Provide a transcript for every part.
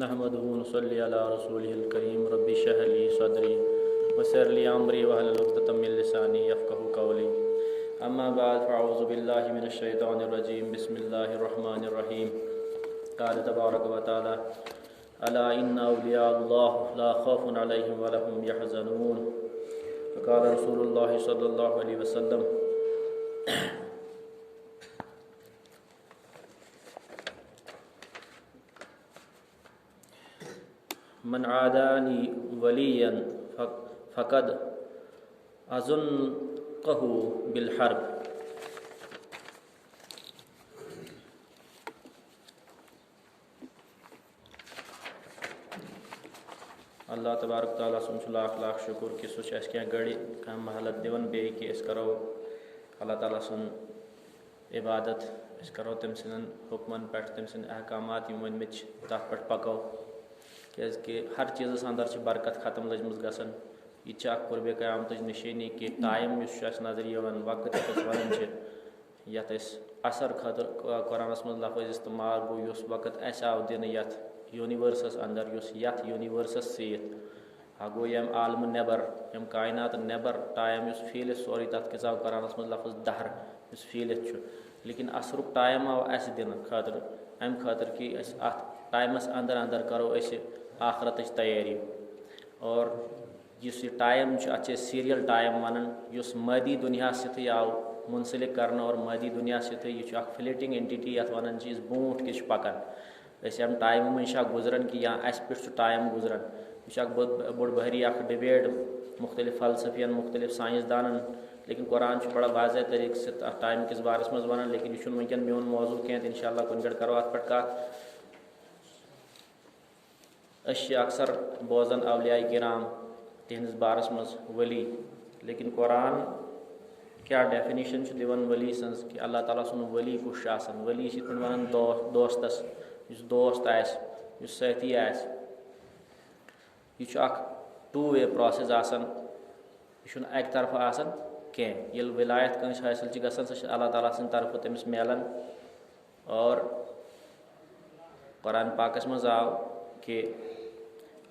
नहमदुहु व नसल्ली अला रसूलिहिल करीम रब्बि इश्रह ली सदरी वयस्सिर ली अमरी वहलुल उक़दतम मिन लिसानी यफ़क़हू क़ौली अम्मा बाद फ़अऊज़ु बिल्लाहि मिनश शैतानिर रजीम बिस्मिल्लाहिर रहमानिर रहीम क़ाल तबारक व तआला अला इन्ना औलिया अल्लाह ला खौफ़ुन अलैहिम व ला हुम यहज़नून क़ाल रसूलुल्लाह सल्लल्लाहु अलैहि वसल्लम मन आदानी वलियन फ़क़द अज़ुन्क़हु बिल हर्ब। अल्लाह तबारक तआला सुन लाख लाख शुक्र कि सह क्या गड़ी कह महलत दिवन बे कि करो अल्लाह ताला सुन इबादत करो तम सन हुक्मन पे तम सन अहकामात वन तथ पे पको कि हर चीज़ अंदर बरकत ख़त्म लजम गसन यह कुर्बे क़यामत निशानी कि टाइम नजर वक्त वन ये असर खतर कुरान मज लफज इस्तेमाल गो वक्त आव दिन यूनिवर्सस अंदर यूनिवर्सस सत गो यम आलम नबर यम कायनात नबर टाइम फील सोरी तथ आव कुरान मज लफज दहर फील लेकिन असरुक टाइम आव अस दिन खतर अम खतर कि अत टाइमस अंदर अंदर करो आखरत तैयारी और इस टाइम अत सीरियल टाइम वन मदी दुनिया सत्य आव मुंसलिक कर और मदी दुनिया सत्य यह फ्लिटिंग एंटिटी ये वन बूट कि टाइम टाइम मज गुजरान कि या अस पे टाइम गुजरान यह बोड़ बहरी डिबेट मुख्तलिफ फलसफियन मुख्तलिफ साइंसदान लेकिन कुरान बड़ा वाज़ह तरीके से टाइम किस बारस मज वन लेकिन यह वनकन मोन मौजू कह इंशाअल्लाह कुन गड़ करो अत पे कत अक्सर बोजन अवलिया किराम तिहंदिस बारस मज वली लेकिन कुरान क्या डेफिनेशन दिवन वली सं कि अल्लाह ताला सुन वली कुछ वली वन दोस्तस दोस्त आती यह टू वे प्रोसेस यह अक तरफ कह ये विलायत कंस हासिल गसान सह अल्लाह ताला सं तरफ तमिस मिलान और कुरान पाकस मज आव कि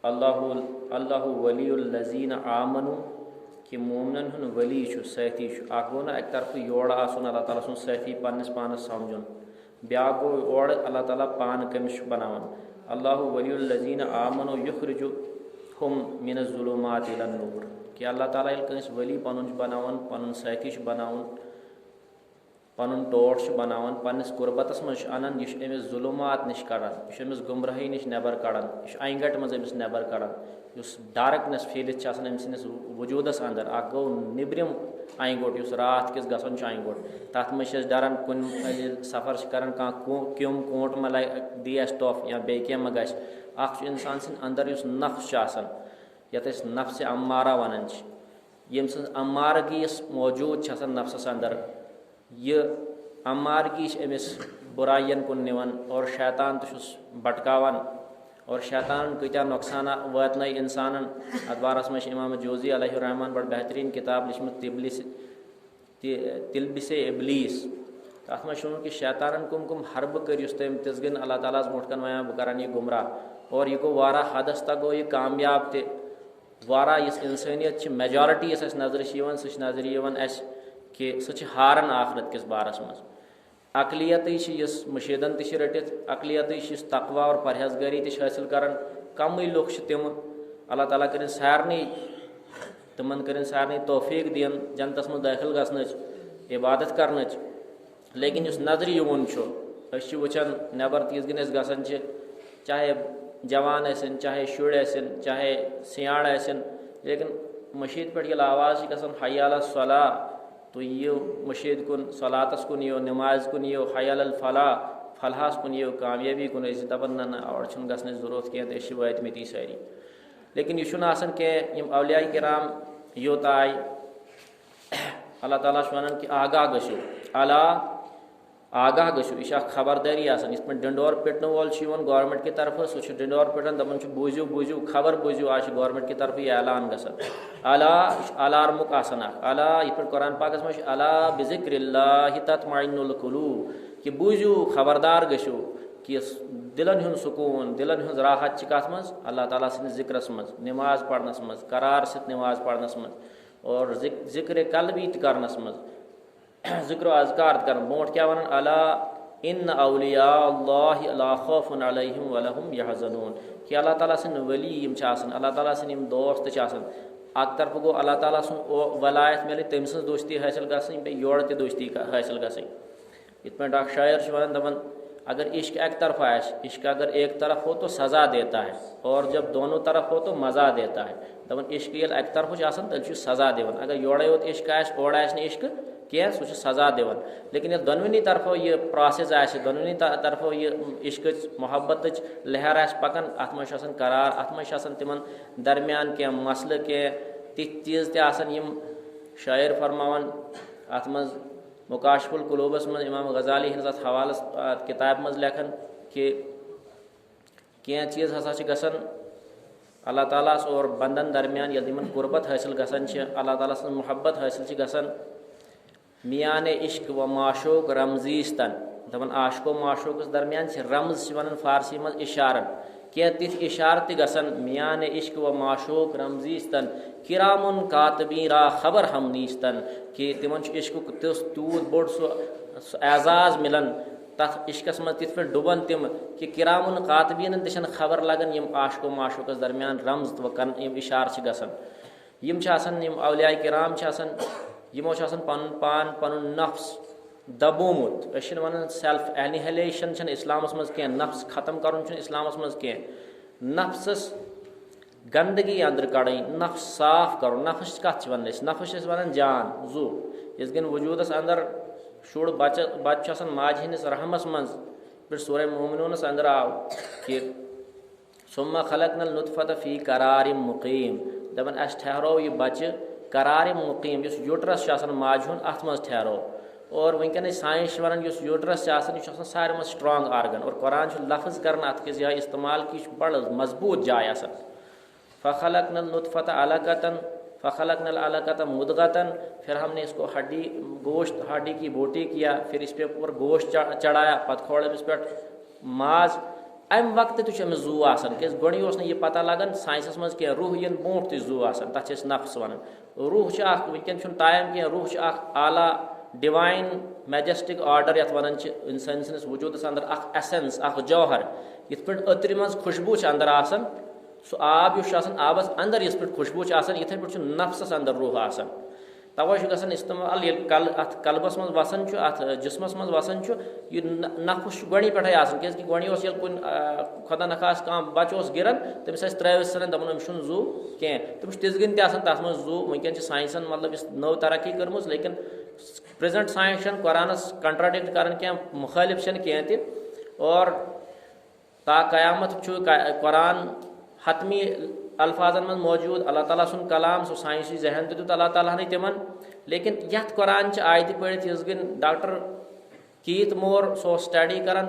अल्लाहु वलीउल्लज़ीन आमनु कि मोमिनन हुन वली साथी गो ना अक तरफ योड़ आसन अल्लाह ताला सुन साथी पन्नस पानस समझुन ब्या गो और अल्लाह ताला पान कमिस बनावन अल्लाहु वलीउल्लज़ीन आमनु युखरिजुहुम मिनज़्ज़ुलुमाति इलन नूर कि अल्लाह ताला ये कंस वली पनुन बनावन पनुन साथी बनावन पनुन टोट बनावन पन्नस गुरबतस मज अनन यह अमिस जुलुमात निश कड़ान यह अमिस गुमराही निश नबर कड़ान यह अंगट मज अमिस नबर कड़ान इस डार्कनेस फीलित अम सस वजूदस अंदर गो निब्रिम अंगोट इस रात किस गसन अंगोट तथ मज डरान कुन सफ़र करान क्यों कोट मा दी टॉफ या बे क्या मा गश इंसान सद अंदर इस नफ्स ये नफ्स अम्मारा वनान यम सज अम्मारगी मौजूद नफ्सस अंदर यह अम्मारगी अमिस बुरायन कुन निवन और शैतान तुस भटकावन और शैतान कत्या नुकसान वातन इंसान अत बारस मज इमाम जोजी अलैहिर्रहमान बड़ बेहतरीन किताब लिखमत तिलबिस इब्लीस तथ मज कि शैतान कुम कुम हरब कर तम तिजगन अल्लाह ताला मोट कन वह बह कर यह गुमराह और यह गो वारा हदस तक गो यह कामयाब वारा इस इंसानियत मेजॉरिटी नजर सह नजर कि सह हारन आखरत किस बारस मज अकलियत मुशीदन रटित अकलियत तकवा और परहेजगारी हासिल कर कम लुक तम अल्लाह ताला कर सारे तमन कर सारे तौफीक दिन जन्नतस मज दाखिल गसन इबादत कर लेकिन इस नजर युन वचान नबर तीज गन गसान चाहे जवान आसन चाहे शुर आसन चाहे सियाड़ आसन लेकिन मशीद पे आवाज़ गसान हय्या अला सला तो यो मशीद कुन सलातस कुन यो नमाज कुन यो हय्या अल फलाह फलाहस कुन यो कामयाबी कुन दपन ना और गसन जरूरत कह तो वातमती सारी लेकिन यह कह यम औलिया किराम योत आय अल्लाह ताला वन कि आगाह गो अला आगाह गो यह खबरदारी इस पे डंडोर पिटन वोल गवर्नमेंट की तरफ सह डंडोर पिटान दपान बूझू बूझू खबर बूझू आज गवर्नमेंट की तरफ यह ऐलान गसान अला अलार्मुक अला ये पे कुरान पाकस मज अला बिज़िक्रिल्लाहि तत्मइन्नुल कुलूब कि बूझू खबरदार गो कि दिलन हुंद सुकून दिलन हुंद राहत कत मज अल्लाह ताला सन्दिस जिक्रस मज नमाज पढ़नस मज करार सित नमाज पढ़नस मज और जिक्र कल्बी करनस मज जिक्र अज़कार कर ब्रोट क्या वन अला इन औलिया अल्लाह ला खौफुन अलैहिम वलहुम यहज़नून कि अल्लाह ताला सन वली यम अल्लाह ताला सन दोस्त अक तरफ गो अल्लाह ताला सुन वलायत मिले तम सज दोस्ती हासिल गई बे योड़ ते दोस्ती हासिल गई इत पे अख शायर वन दपन अगर इश्क एक तरफ इश्क अगर एक तरफ हो तो सज़ा देता है और जब दोनों तरफ हो तो मज़ा देता है दपन इश्क ये एक तरफ तेल सज़ा दिवन अगर योड़े योत इश्क ओड़ इश्क क्या सह सज़ा दिवन लेकिन दोनवनी तरफों ये प्रोसेस दोनवनी तरफों ये इश्क मोहब्बत लहर पकान अत मज करार अत मज तिमन दरमियान क्या मसल क्या तिथ चीज़ तम शायर फरमावन अत मज मुकाशफुल कुलूबस मज इमाम गजाली हज हवाल किताब मज लेखन कि क्या चीज़ हसा गसन अल्लाह ताला और बंदन दरमियान ये कुर्बत हासिल गसन अल्लाह ताला सं मोहब्बत हासिल गसन मियान इश्क व माशोक रमजीस्तन दपन आशक व माशोक दरमियान रमज वन फारसी मज इशारन क्या तिथ इशार गसन मियान इश्क व माशोक रमजीस्तन किरामुन कातबीरा खबर हम नीस्तन कि तिमन इश्क तूत बोड़ सह एजाज मिलन तथ इश्कस मज तिथ पे डुबन तिम कि किरामुन कातबीन तन खबर लगन यम आशक व माशोक दरमियान रमज व कन इशार गसन यम औलिया किराम यमो पन पान पन नफ्स दबोमुत वन सेल्फ एनिहिलेशन इस्लामस मज कह नफ्स खत्म कर इस्लामस मज कह नफ्सस गंदगी अंदर कड़ी नफ्स साफ करो नफ्स कत वन नफ्स वन जान जू इस गन वजूदस अंदर शुड़ बच्च माज हंदिस रहमस मज पे सूरह मोमिनूनस अंदर आव कि सुम्मा खलकनल नुतफत फी करार मुकीम दपन अस ठहरो ये बच्चे करार मुकीम यूटरस माज हुन अत मज ठहरो और वनकन साइंस वन यूटरस यह सारे मज स्ट्रांग आर्गन और कुरान लफ्ज कर अत जाए इस्तेमाल कि बड़ मजबूत जाए फ़खलकनल नुतफ़त अलक़तन फ़खलकनल अलक़त मुदग़तन फिर हमने इसको हड्डी गोश्त हड्डी की बोटी किया फिर इस पे ऊपर गोश्त चढ़ाया पत खोड़ इस पर माज अम वक्त तमिस जू आसान क्या गोड़ी यह पता लगान साइंसस मज क्या रूह इन ब्रोट तु जू आसान तथ नफ्स वन रूह वनकन टाइम क्या रूह आला डिवाइन मैजेस्टिक आर्डर ये वन इंसान सस वजूदस अंदर एसेंस जौहर इत पे अत्र मज खुशबू अंदर आसान सह आब आबस अंदर इस पे खुशबू इथे पे नफ्सस अंदर रूह आसान तवे गसन इस्तेमाल अत कल्बस मज वसन अत जिस्मस मज वसन यह नफ्स गोड़ी पे क्या गोड़ी कुन खुदा नखास कह बच्चे गिरन तमिस त्रविस सन दपन अमिस जू कह तमिस तिजगन तथ मज जू वनकन साइंसन मतलब इस नव तरक्की कर्म लेकिन प्रेजेंट साइंस कुरानस कंट्राडिक्ट कर मुखालिफ कह ति और ता कयामत कुरान हतमी अल्फाजन में मौजूद अल्लाह ताला सुन कलाम सो साइंसी जहन तो दुत अल्लाह ताला ने तिमन लेकिन यथ कुरान आयत पढ़ित इस गन डॉक्टर कीत मोर सो स्टडी कर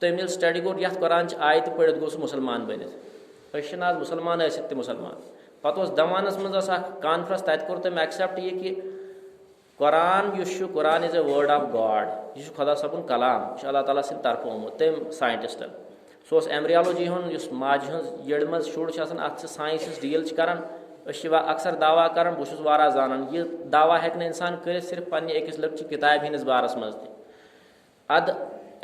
तम स्टडी कोर यथ कुरान आयत पढ़ित गो मुसलमान बनित आज मुसलमान ते मुसलमान पत दमानस मज कॉन्फ्रेंस तत कोर तम एक्सेप्ट ये कि Quran Quran is a word of God यह खुदा सबन कलाम यह अल्लाह ताला सद तरफ आमुत तम साइंटिस्टन सह एम्ब्रियोलॉजी हूँ माज यड़ मज शुड़ अत साइंस डील कर अक्सर दावा कर बहुत जानान यह दावा हेक इंसान कर सिर्फ पन्ने अकिस लक्चि किताब हंदिस बारस मज अद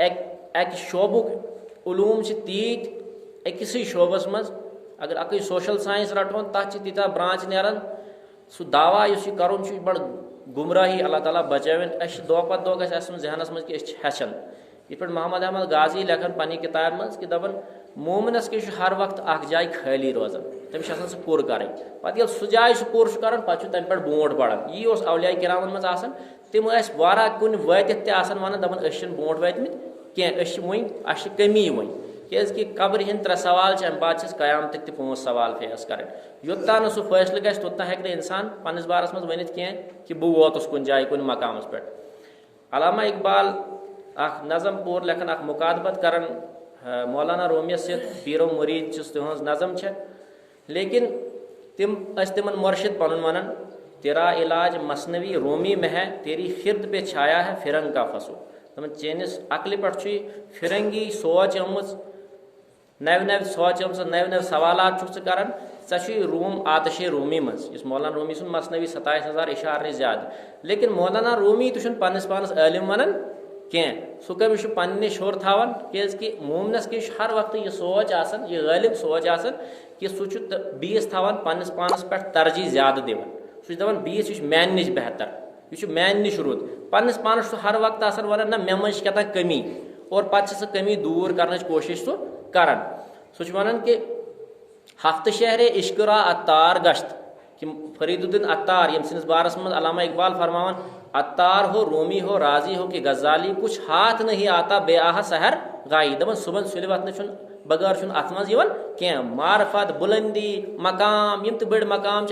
एक शोबुक उलूम तीत अकिस शोबस मज अगर अक सोशल साइंस रटोन तथ तीता ब्रांच नेरान सह दावा कर बड़ गुमराही अल्लाह ताला बचावन दो पत दो जहनस मज कि हेचन ये पे मोहम्मद अहमद गाजी लेखन पन्नी किताब मज कि दपन मोमिनस के हर वक्त अख जाय खाली रोजान तमिस सह पुर कर पे सह जाय सह पुर कर पे तम पे ब्रोट बढ़ान यी औलिया किरामन मज तिम वारा कुन वातित वन दपन ब्रोट वातमित कह वन कमी वन क्या कब्र हंद 3 सवाल अम बाद कयामत तक 5 सवाल फेस कर योत्ता न सह फैसल गि तोत्ता हेक इंसान पन्निस बारस मज वनित कह कि बह वोतुस कुन जाय कुन मकामस पे अल्लामा इकबाल नज़म पूर लेखन मुकादबत कर मौलाना रोमियस पीरो मुरीद तिहज नज़म लेकिन तिमन मुर्शिद पन वन तेरा इलाज मसनवी रोमी में है तेरी खिरद पे छाया है फिरंग का फसो दपान चेनिस अकल पे फिरंगी सोच आमुच नव नव सोच नव नव सवालात कर रूम आतश रूमी मज मौलाना रूमी सुन मसनवी 27,000 इशारे ज्यादा लेकिन मौलाना रूमी तो पन्नस पानस आलिम वन कह सह कमिस पन्ने शोर थावान कि मोमनस के हर वक्त यह सोच यह गालिब सोच कि सह बीस थावान पन्नस पानस पे तरजीह ज्यादा दिवान सह दपान बीस यह मान निश बेहतर यह मान निश रुद पन्नस पानस हर वक्त वन ना मे मज क्या कमी और पे सह कमी दूर कर कोशिश सह कर सह वन कि हफ्त शहर इश्करा अत्तार गश्त कि फरीदुद्दीन अत्तार यम सिंस बारस मज अल्लामा इकबाल फरमावन अत्तार हो रूमी हो राजी हो कि गजाली कुछ हाथ नहीं आता बेआह सहर गाई दपन सुबह सुल वतन बगैर अत मज कह मारफत बुलंदी मकाम यम बड़ मकाम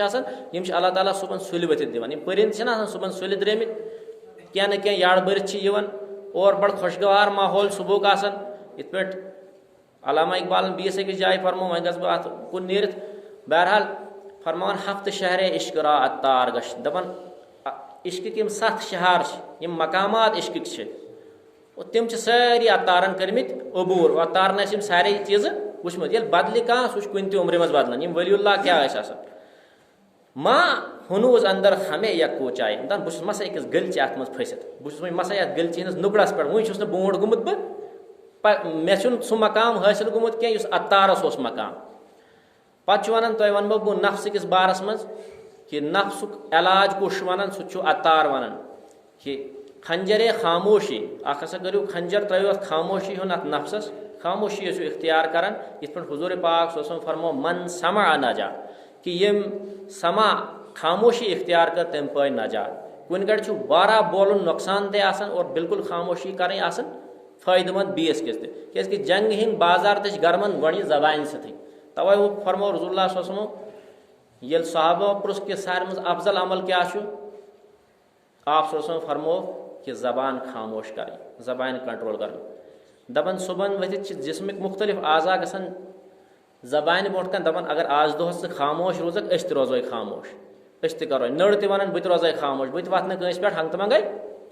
यम अल्लाह ताला सुबह सुल वथित दिवान यम परिंद सुबह सुल द्रेमित क्या न क्या याड़ बरित और बड़ खुशगवार माहौल सुबह इत पे अल्लामा इकबाल बीस अकिस जाय फरमो वह गस बह कुन नीरत बहरहाल फरमान हफ्त शहर इश्करा अत्तार गश दपन इश्क के 7 शहर यम मकामात इश्क तम सारी अत्तारन करमित अबूर अत्तारन सारे चीज वुचमत ये बदल कह सह कुन उम्र मज बदलान यम वलीउल्लाह क्या माँ हुनूज अंदर हमें या कोचाए बहुत मसा अकिस गलचे अत मज फसित बहुत मसा ये गलचे हंस नुकड़स पे वह बोट गुमुत मे सह मकाम हासिल गुमुत कह अत्तारस मकाम पे वन तुम वनो बह नफ्स किस बारस मज कि नफ्सुक इलाज कुछ वन सह अत्तार वन कि खंजर खामोशी अख हसा करो खंजर त्रो खामोशी हन अत नफ्सस खामोशी इख्तियार कर इत पे हुजूर पाक फरमो मन समा नजा कि यम समा खामोशी इख्तियार कर तम पे नजा कुन गड़ वारा बोलन नुकसान दह और बिल्कुल खामोशी करें फायदेमंद बीस किस जंग हिंद बाजार तज गर्मन गो जबान सथी तवे वो फरमो रसूलुल्लाह ये साहबा पुरुष के सारे मज अफजल अमल क्या आप फरमो कि जबान खामोश कर जबान कंट्रोल कर दपन सुबह वथित जिसमिक मुख्तलिफ आज़ा गसन जबान ब्रोट कन दपन अगर आज दोहस खामोश रोजक अस रोजो खामोश अस करो नड़ वन बुत रोज खामोश बुत वत नस पे हंग तो मंगई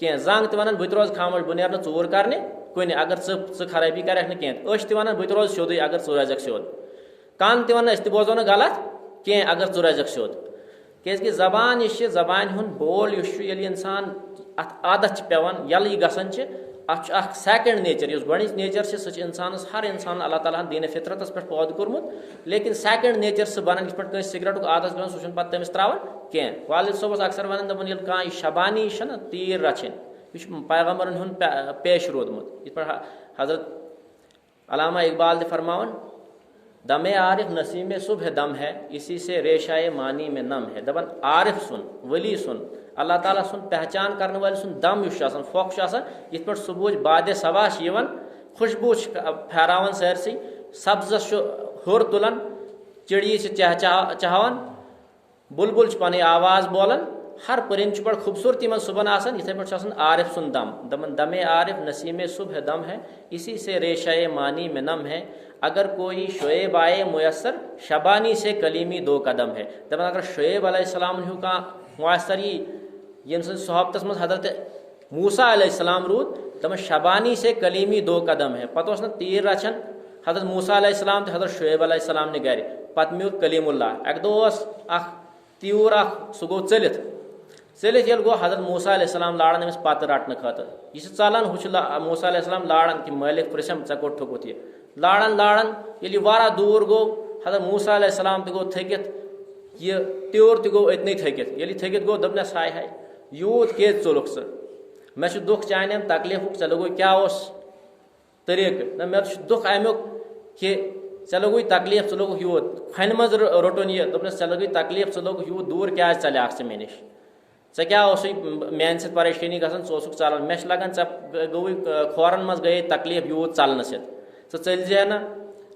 कह जंग वन बुत रोज खामोश बह नेर चूर करने कुन अगर खराबी कर कह अस वन बुत रोज सोद अगर रोजक सोद कान वन अस बोजो न गलत कह अगर रोजक सोद क्या जबान जबान हुन बोल इंसान अत आदत पेवान यल गसान अत सेकंड नेचर गोच नेचर सह इंसान हर इंसान अल्लाह ताला दीन फितरतस पे पौद कोर्मुत लेकिन सेकंड नेचर सह बनान पे सिगरेट आदत गो सह पे तमिस त्रावान कह वालिद सोबस अक्सर वन दपान ये कह शबानी ना तीर रचन यह पैगम्बरन हुन पेश रोदमुत इत हजरत अल्लामा इकबाल फरमावन दमे आरिफ नसीम सुबह दम है इसी से रेशाए मानी में नम है दपन आरिफ सुन वली सुन अल्लाह ताला सुन पहचान करने वाले सुन दम फोक इत पे सुबह बाद सबाश खुशबू फहरावन सरसी सब्जस हुर तुलन चिड़ी चहचहावन बुलबुल पन आवाज़ बोलन हर परिंद बड़ खूबसूरती में सुबह इथे पे आरिफ सुन दम दमन दमे आरिफ नसीम सुबह दम है इसी से रेशाए मानी में नम है अगर कोई शुएब आए मुयसर शबानी से कलीमी 2 कदम है दपन अगर शुएब अलैहिस्सलाम हूँ कह मुयसर यम सोहबत मज हजरत मूसा अलैहिस्सलाम रूद दपन शबानी से कलीमी 2 कदम है पत न तीर रचन हजरत मूसा अलैहिस्सलाम तो हजरत शुएब अलैहिस्सलाम ने गर पत म्यूत कलीमुल्लाह एक दो तीर सह गो चलित ये गो हजरत मूसा अलैहिस्सलाम लाड़न अमिस पत रटन खतर यह चलान हूँ मूसा अलैहिस्सलाम लाड़न कि मालिक पृछम ऐ कोट थोकुत यह लाड़न लाड़न ये वारा दूर गो हजरत मूसा अलैहिस्सलाम तो गो थकित यह त्योर तो गो अतन थकित ये थकित गो दपनस हाय हाय यूत के चलुक मे दुख चान तकलीफ ऐ लगो क्या तरीक न मे दुख अमुक कि ऐ लगो तकलीफ ऐ लोग यूत खन मज रोटन यह दपनस ऐ लगी तकलीफ ऐ लोग यूत दूर क्या चल मे नश ऐ क्या मान सत परेशानी गसान चलान मे लगान गो खोरन मज गई तकलीफ यूत चलन चल ना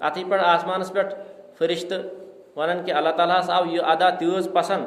अत पे आसमान पे फरिश्त वन कि अल्लाह ताला आव यह अदा तीज पसंद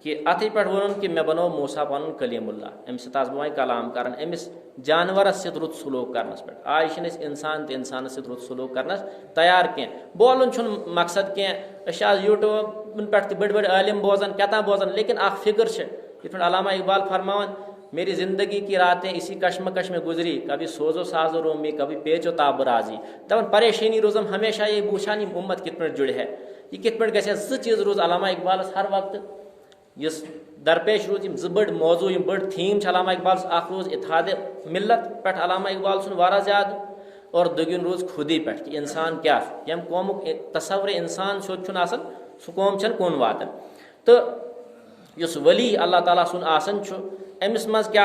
कि अत पे वन कि मे बनो मूसा पन कलीमुल्लाह अमिस बह कलाम कर अमिस जानवरस सत रुत सलूक करनस पे आज इंसान तो इंसान सत रुत सलूक करनस तैयार कह बोलन मकसद कह आज यूट्यूब पे बड़ बड़ आलिम बोजान क्या बोजान लेकिन फिक्र ये अल्लामा इकबाल फरमावन मेरी ज़िंदगी की रातें इसी कश्मकश में गुजरी, कभी सोजो साजो रोमी, कभी पेचो ताब राजी। दपान परेशानी रोजम हमेशा ये वुचान यह उम्मत कित पे जुड़ है, यह कित पे गए। चीज़ रोज अलामा इकबाल हर वक्त इस दरपेश रोज ज बड़ मौजू बड़ थीम अलामा इकबाल अख रोज इत्तेहाद मिल्लत पे अलामा इकबाल सुन वारा ज़्यादा, और दुगुन रोज खुदी पे कि इंसान क्या यम कौमुक तस्वर इंसान सोच सह कौम कुन वातन। तो इस वली अल्लाह ताला सुन आसन अमिस मज क्या